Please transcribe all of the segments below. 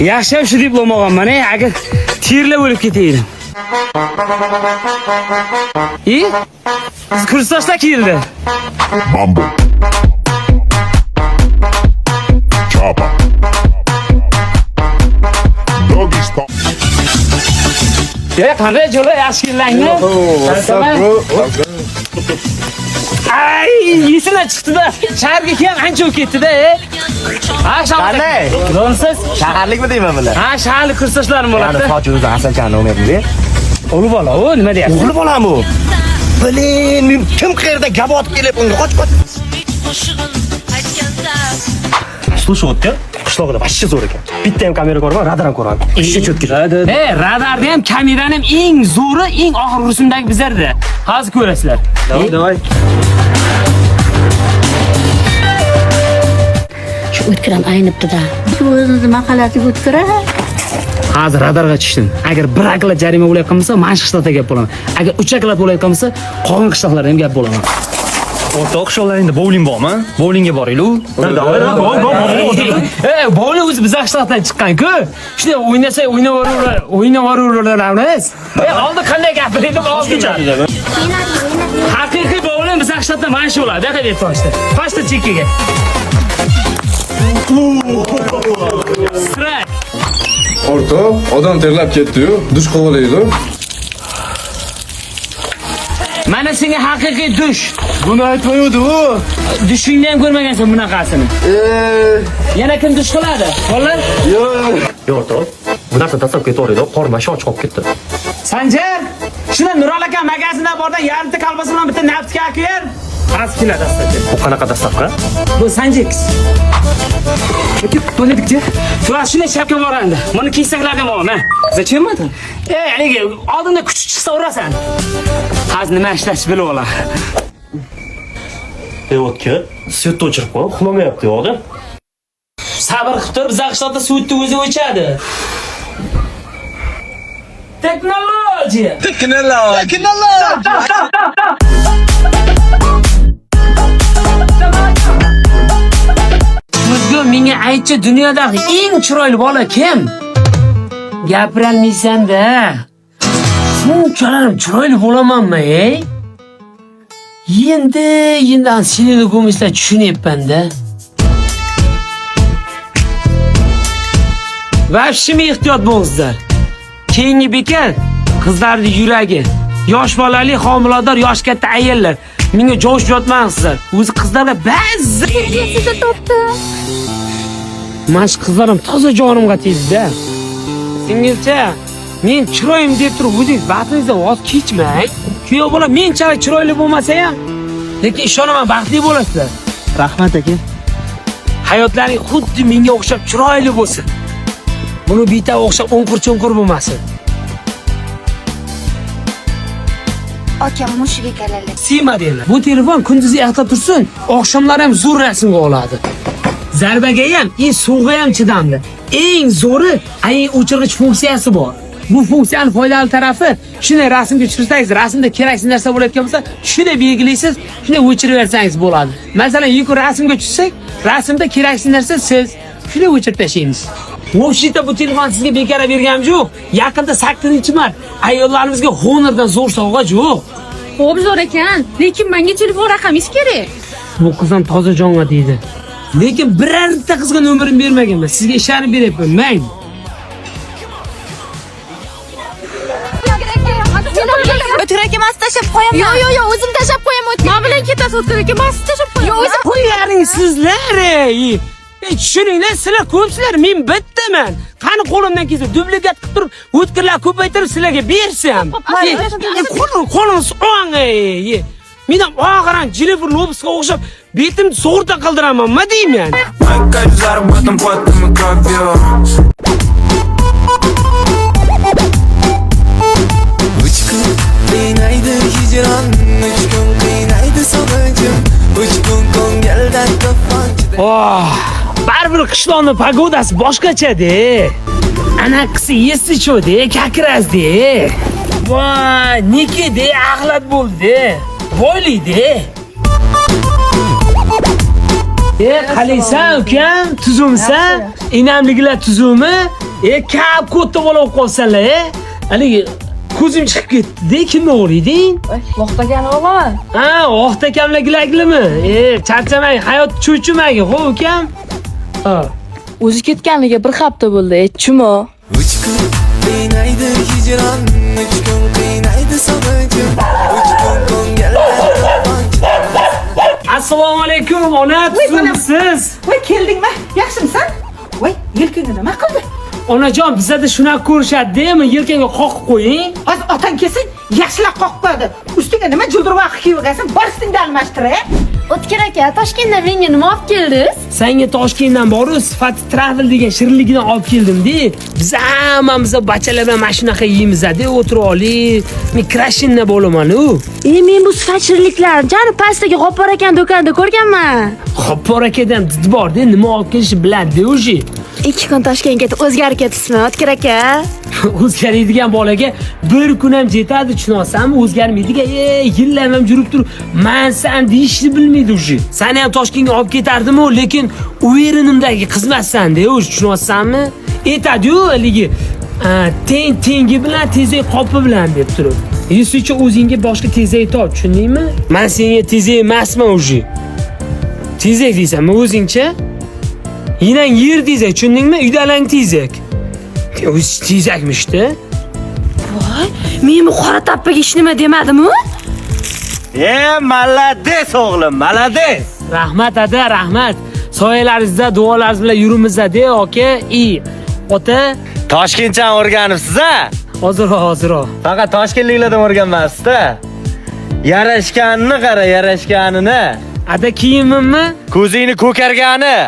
Yaxshi shu deb bo'lmaganman, agar terlab o'lib ketaydim. Kursdoshlar keldi. Mambo. Chapa. Doggy style. Ya qanday jo'la yaxshi kelangni? Ay, yesina chiqdi-da. Shaharga ham ancha o'tib ketdi-da. Ha, qanday? Donsiz Shaharlikmi deyman bular? Ha, shaharlik kursdoshlarim bo'ladi. Ana sochi o'zi Hasanchani o'merdi. O'g'li bola, o nima deyapti? O'g'li bolami u? Bilin, kim qayerda gabot kelib unga qoch. Слушай, вот qishlog'ida vashcha zo'r ekan. Bitta ham kamera ko'raman, radar ham ko'raman. Ishchi cho'tkir. Radarda ham, kamerani ham eng zo'ri, eng oxir rusumdagi bizlarda. Hozir ko'rasizlar. Davay. Shu o'tkiram aynibdi-da. Shu o'zini maqalasiga o'tkira. Hozir radarga tushdim. Agar 1 aklat jarima bo'layotgan bo'lsa, mana shu qishloqda gap bo'laman. Agar 3 aklat bo'layotgan bo'lsa, qolgan qishloqlarda ham gap bo'laman. O'rtoq qishloqlaringda bowling bormi? Bowlingga boringlar. Bowling o'zi bizning qishloqdan chiqqan-ku. Shunday o'ynayveramiz. Oldi qanday gapirdim, oldicha. Haqiqiy bowling bizning qishloqda mana shu bo'ladi. Buyoqqa deb toshdi. Toshdi chekkaga. Strak. O'rtoq, odam terlab ketdi-yu, dush qo'valaydi. Mana senga haqiqiy dush. Buni aytmaydi-ku. Dushingni ham ko'rmagansan bunaqasini. Yana kim dush qiladi? Qo'llar? Yo'q. O'rtoq, bu narsa tasavvur ketaveradi, qormashi ochiq qolib ketdi. Sanjar, shuna Nurol aka magazindan bordan yarimta kolbasa bilan bitta naftka aka. Az keladi astaga. Bu qanaqa dastavka? Bu Sanjex. To'ledikchi? Shuni shapka bor endi. Buni keysaklarga olma. Zachем это? Haligi oldinda kuch chiqsa urasan. Hozir nima ishlash bilib ola. O'tki, svet o'chirib qo'y, uxlamayapti yo'qda. Sabr qilib tur, biz qishloqda suvni o'zi o'chadi. Teknologiya. O'zga menga aytchi, dunyodagi eng chiroyli bola kim? Gapirolmaysan-da. Shunchalar chiroyli bo'lamanmi, Endi seni ko'mishlar tushunyapman-da. Vashimi ehtiyot bo'lingizlar. Keyingi bekar qizlarning yuragi, yosh bolali homilador, yosh katta ayollar menga jo'sh yotmangsizlar. O'zi qizlarga ba'zi Sizni topdi. Mana shu qizlarim toza jonimga tegdi-da. Singilcha, men chiroyim deb turib, o'zingiz baxtingizdan voz kechmang. Kuyov bola menchalik chiroyli bo'lmasa ham, lekin ishonaman baxtli bo'lasizlar. Rahmat aka. Hayotlaring xuddi menga o'xshab chiroyli bo'lsin. Buni bitta o'xshab o'nqir-cho'nqir bo'lmasin. Akam mushiga kalalar. Sima deylar. Bu telefon kunduzi yaxta tursin, oqshomlar ham zo'r rasmga oladi. Zarbaga ham, suvga ham chidamli. Eng zo'ri, o'chirg'ich funksiyasi bor. Bu funksiyaning foydali tarafi, shunday rasmga tushirsangiz, rasmda keraksiz narsa bo'layotgan bo'lsa, shunday belgilaysiz, shunday o'chirib bersangiz bo'ladi. Masalan, rasmga tushsak, rasmda keraksiz narsa siz shunday o'chirib tashlaysiz. Moshita bu telefon sizga bekara berganim yo'q. Yaqinda 8-mart ayollarimizga Honordan zo'r sovg'a yo'q. Xo'p, zo'r ekan, lekin menga telefon raqamingiz kerak. Bu qizim toza jonga deydi. Lekin birorta qizga nomerimni bermaganman. Sizga ishonib beryapman. Men O'tkir aka, men tashlab qo'yaman. Yo'q, o'zim tashlab qo'yaman. Men bilan ketasiz O'tkir aka, men tashlab qo'yaman. Yo'q, o'zim qo'yaring sizlar. Tushuninglar, sizlar ko'psizlar, men bittaman. Qani qo'limdan kelsa dublikat qilib turib, o'tkirlar ko'paytirib sizlarga bersam. Qo'lingiz o'ng. Menam og'aran telefon lobisga o'xshab betim so'rta qildiramanmi deyman. Baribir qishloqning pagodasi boshqacha-da. Anaqisi yesichodi, kakrazdi. Voy, nikida axlat bo'ldi. Voylaydi. Qalaysan ukam, tuzumsan, inamligilar tuzumi, Kap ko'tta bo'lib qolsanlar, haligi ko'zim chiqib ketdi. Kimni o'g'riyding? Vaqtagani o'g'laman. Ha, o'xtakamlar gilaglimi? Charchamang, hayot cho'chimang, xo'p ukam. Ha. O'zi ketganiga bir hafta bo'ldi, chimo. 3 kun qiynaydi hijron, 3 kun qiynaydi sog'inchim, 3 kun ko'ngillar. Assalomu alaykum, ona, siz. Voy, keldingmi? Yaxshimisan? Voy, yelkangga nima qildi? Onajon, bizda shunaqa ko'rishadi-mi? Yelkangga qoqib qo'ying. Hozir otang kelsa, yaxshilab qoqib qo'yadi. Ustiga nima juldirvoq kiyib olgansan? Bor ustingni almashtiray. O'tkir aka, Toshkentdan menga nima olib keldingiz? Senga Toshkentdan boru sifat travel degan shirinligini olib keldim-da. Biz hammamiz bachalar bilan mana shunaqa yeymiz-da, o'tirib oling. Men krashinna bo'laman-ku. Men bu sifat shirinliklarni jani pastdagi G'oppor akan do'konida ko'rganman. G'oppor akadan did bor-da, nima olib kelishni biladi o'zi. 2 kun Toshkentga ketib o'zgarib ketibsizmi, O'tkir aka? O'zgaradigan bolaga bir kun ham yetadi, tushunasizmi? O'zgarmaydigan, yillar ham yurib turib, men sen deyishni bilmaydi o'zi. Seni ham Toshkentga olib ketardim-ku, lekin u yerinimdagi xizmatsan-da, o'zi tushunasizmi? Aytadi-yu, haligi tengi bilan tezak qopi bilan deb turib. Siz o'zingga boshqa tezak top, tushundingmi? Men senga tezak emasman o'zi. Tezak deysanmi o'zingcha? Yinang yer tezak, tushundingmi? Uydalang tezak. O'zi tezakmishda. Voy, men bu qora tappaga hech nima demadim-ku? Malades o'g'lim, malades. Rahmat ada, rahmat. Soyalaringizda, duolaringiz bilan yurimiz-da, aka. Ota, Toshkentcha o'rganibsiz-a? hozir. Faqat toshkentliklardan o'rganmasizda. Yarashganini qara, yarashganini. Ada kiyimimmi? Ko'zingni ko'kargani.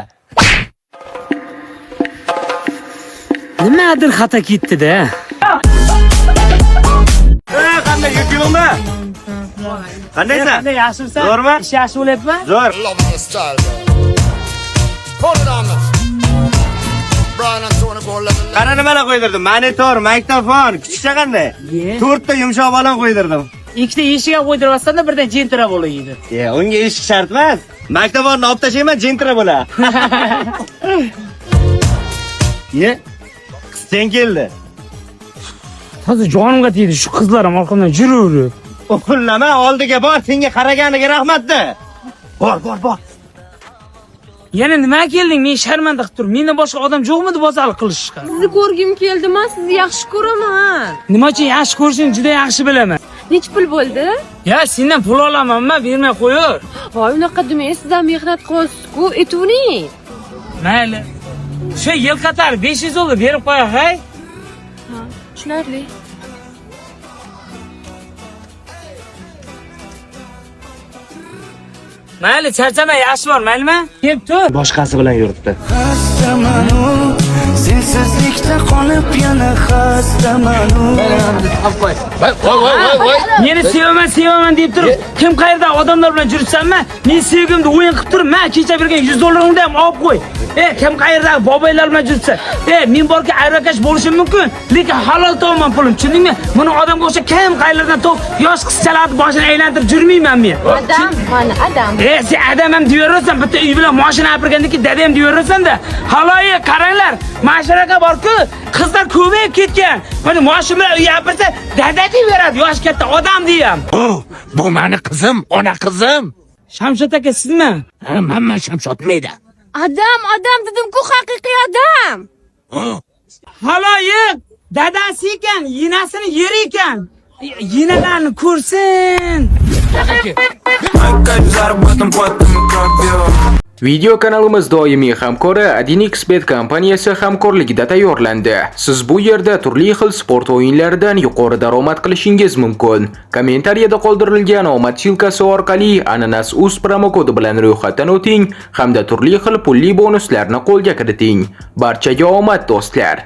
Nimadir xato ketdi-da. Qanday yurtingmi? Qandaysan? Yaxshimisan? Zo'rmi? Ish yaxshi bo'lyapmi? Zo'r. Love the style, girl. Hold it on me. Brian and Tony go let me. Qara nimalar qo'ydirdim? Monitor, magnitofon, kuchukcha qanday? 4 ta yumshoq balon qo'ydirdim. Ikkita eshikga qo'ydirmasdan birdan jentira bo'laydi. Unga eshik shart emas. Magnitofonni olib tashlayman, jentira bo'ladi. Sen keldi. Hozir jonimga tegdi shu qizlarim orqamdan yuraverib. O'g'illama, oldiga bor, senga qaraganiga rahmat-da. Bor. Yana nima kelding? Men sharmanda qilib turib, mendan boshqa odam yo'qmi bozorlik qilishga? Sizni ko'rgim keldi-ma, sizni yaxshi ko'raman. Nima uchun yaxshi ko'rishni juda yaxshi bilaman. Nech pul bo'ldi? Ya, sendan pul olamanmi? Bermay qo'yur. Voy, unaqa demang, sizdan mehnat qilyapsiz-ku, aytavering. Mayli. Shu yilqatar 500 dollar berib qo'ya, hay. Tushunarli. Mayli, charchamay, yaxshi bor, maylimi? Kelib tur. Boshqasi bilan yuribdi. Xastamanu, sensizlikda qolib yana xastamanu. Meni sevaman deb turib, kim qayerda odamlar bilan yuribsanmi? Men sevgimni o'yin qilib turib, men kecha bergan 100 dollaringni ham olib qo'y. Kim qayerda boboylar bilan yuribsa, men borki ayrakash bo'lishim mumkin, lekin halol to'g'man pulim, tushundingmi? Buni odamga o'xsha kim qayerlardan to'p yosh qizchalarni boshini aylantirib yurmayman men. Adam, mana adam. Sen adam ham deyversan, bitta uy bilan mashina olgandan dada ham deyversan-da. Haloyi, qaranglar, mashinaga bor-ku, qizlar ko'payib ketgan. Mana mashina bilan uy olsa, dada deyveradi, yosh katta odam deyam. Bu meni qizim, ona qizim. Shamshod aka sizmi? Ha, men Shamshod mayda. Adam dedim-ku, haqiqiy adam. Haloyi, dadasi ekan, yinasini yer ekan. Yinalarni ko'rsin. Video kanalimiz doimiy hamkori Adinxbet kompaniyasi hamkorligida tayyorlandi. Siz bu yerda turli xil sport o'yinlaridan yuqori daromad qilishingiz mumkin. Kommentariyada qoldirilgan omad silkasi orqali Ananas.uz promo kodi bilan ro'yxatdan o'ting hamda turli xil pulli bonuslarni qo'lga kiriting. Barchaga omad do'stlar.